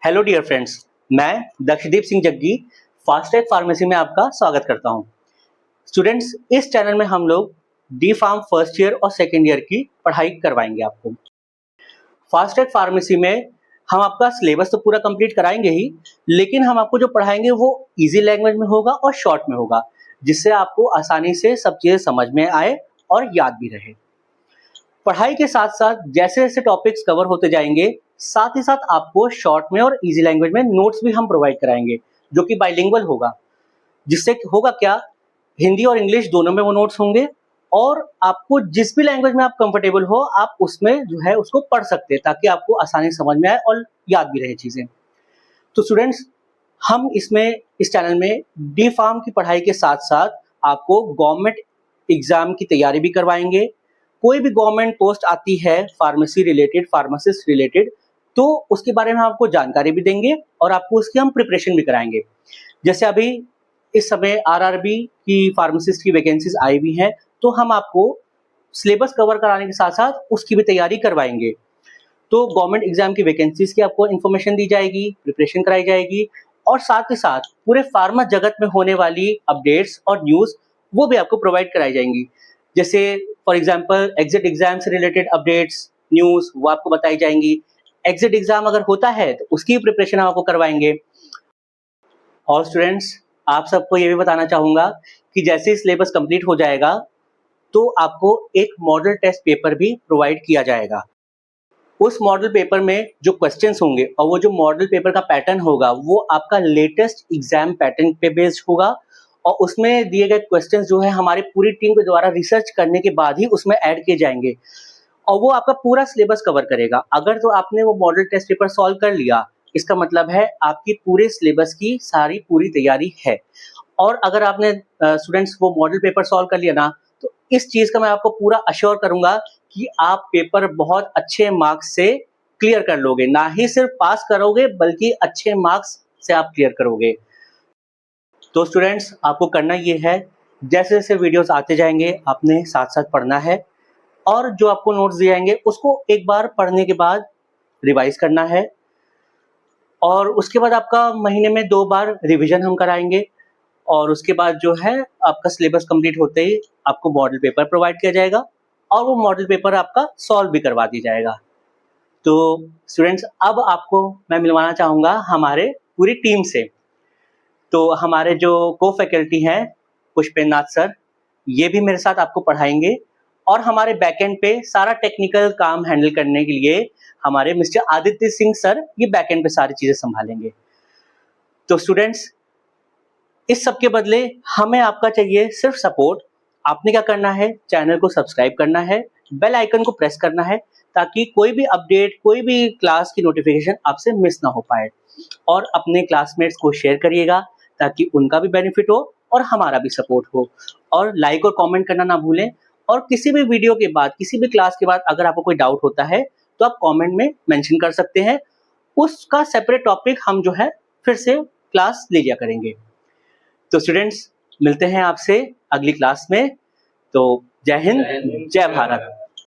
Hello dear friends, मैं Dakshdeep Singh Jaggi fast track pharmacy में आपका स्वागत करता हूं। स्टूडेंट्स, इस चैनल में हम लोग डी फार्म फर्स्ट ईयर और सेकेंड ईयर की पढ़ाई करवाएंगे आपको। फास्ट ट्रैक फार्मेसी में हम आपका सिलेबस तो पूरा कंप्लीट कराएंगे ही, लेकिन हम आपको जो पढ़ाएंगे वो इजी लैंग्वेज में होगा और शॉर्ट में होगा, जिससे आपको आसानी से सब चीज़ें समझ में आए और याद भी रहे। पढ़ाई के साथ साथ जैसे जैसे टॉपिक्स कवर होते जाएंगे, साथ ही साथ आपको शॉर्ट में और इजी लैंग्वेज में नोट्स भी हम प्रोवाइड कराएंगे, जो कि बाइलिंगुअल होगा। जिससे होगा क्या, हिंदी और इंग्लिश दोनों में वो नोट्स होंगे और आपको जिस भी लैंग्वेज में आप कंफर्टेबल हो, आप उसमें जो है उसको पढ़ सकते हैं, ताकि आपको आसानी से समझ में आए और याद भी रहे चीज़ें। तो स्टूडेंट्स, हम इस चैनल में डी फार्म की पढ़ाई के साथ साथ आपको गवर्नमेंट एग्जाम की तैयारी भी करवाएंगे। कोई भी गवर्नमेंट पोस्ट आती है फार्मेसी रिलेटेड, फार्मासिस्ट रिलेटेड, तो उसके बारे में आपको जानकारी भी देंगे और आपको उसकी हम प्रिपरेशन भी कराएंगे। जैसे अभी इस समय आरआरबी की फार्मासिस्ट की वैकेंसीज आई हुई हैं, तो हम आपको सिलेबस कवर कराने के साथ साथ उसकी भी तैयारी करवाएंगे। तो गवर्नमेंट एग्जाम की वैकेंसीज की आपको इन्फॉर्मेशन दी जाएगी, प्रिपरेशन कराई जाएगी और साथ ही साथ पूरे फार्मा जगत में होने वाली अपडेट्स और न्यूज़ वो भी आपको प्रोवाइड कराई जाएंगी। जैसे फॉर एग्जांपल एग्जिट एग्जाम से रिलेटेड अपडेट्स, न्यूज़ वो आपको बताई जाएंगी। एग्जिट एग्जाम अगर होता है तो उसकी प्रिपरेशन हम आपको करवाएंगे। और स्टूडेंट्स, आप सबको ये भी बताना चाहूँगा कि जैसे ही सिलेबस कंप्लीट हो जाएगा, तो आपको एक मॉडल टेस्ट पेपर भी प्रोवाइड किया जाएगा। उस मॉडल पेपर में जो क्वेश्चंस होंगे और वो जो मॉडल पेपर का पैटर्न होगा, वो आपका लेटेस्ट एग्जाम पैटर्न पे बेस्ड होगा और उसमें दिए गए क्वेश्चंस जो है हमारी पूरी टीम के द्वारा रिसर्च करने के बाद ही उसमें ऐड किए जाएंगे और वो आपका पूरा सिलेबस कवर करेगा। अगर तो आपने वो मॉडल टेस्ट पेपर सॉल्व कर लिया, इसका मतलब है आपकी पूरे सिलेबस की सारी पूरी तैयारी है। और अगर आपने स्टूडेंट्स वो मॉडल पेपर सॉल्व कर लिया ना, तो इस चीज़ का मैं आपको पूरा अश्योर करूंगा कि आप पेपर बहुत अच्छे मार्क्स से क्लियर कर लोगे। ना ही सिर्फ पास करोगे, बल्कि अच्छे मार्क्स से आप क्लियर करोगे। तो स्टूडेंट्स, आपको करना ये है, जैसे जैसे वीडियोस आते जाएंगे आपने साथ साथ पढ़ना है और जो आपको नोट्स दिए जाएंगे उसको एक बार पढ़ने के बाद रिवाइज करना है और उसके बाद आपका महीने में 2 बार रिवीजन हम कराएंगे और उसके बाद जो है आपका सिलेबस कंप्लीट होते ही आपको मॉडल पेपर प्रोवाइड किया जाएगा और वो मॉडल पेपर आपका सॉल्व भी करवा दी जाएगा। तो स्टूडेंट्स, अब आपको मैं मिलवाना चाहूँगा हमारे पूरी टीम से। तो हमारे जो को फैकल्टी हैं, पुष्पेंद्र नाथ सर, ये भी मेरे साथ आपको पढ़ाएंगे और हमारे बैकएंड पे सारा टेक्निकल काम हैंडल करने के लिए हमारे मिस्टर आदित्य सिंह सर ये बैकएंड पे सारी चीज़ें संभालेंगे। तो स्टूडेंट्स, इस सब के बदले हमें आपका चाहिए सिर्फ सपोर्ट। आपने क्या करना है, चैनल को सब्सक्राइब करना है, बेल आइकन को प्रेस करना है, ताकि कोई भी अपडेट, कोई भी क्लास की नोटिफिकेशन आपसे मिस ना हो पाए। और अपने क्लासमेट्स को शेयर करिएगा ताकि उनका भी बेनिफिट हो और हमारा भी सपोर्ट हो। और लाइक और कमेंट करना ना भूलें। और किसी भी वीडियो के बाद, किसी भी क्लास के बाद अगर आपको कोई डाउट होता है तो आप कमेंट में मेंशन कर सकते हैं। उसका सेपरेट टॉपिक हम जो है फिर से क्लास ले लिया करेंगे। तो स्टूडेंट्स, मिलते हैं आपसे अगली क्लास में। तो जय हिंद, जय भारत।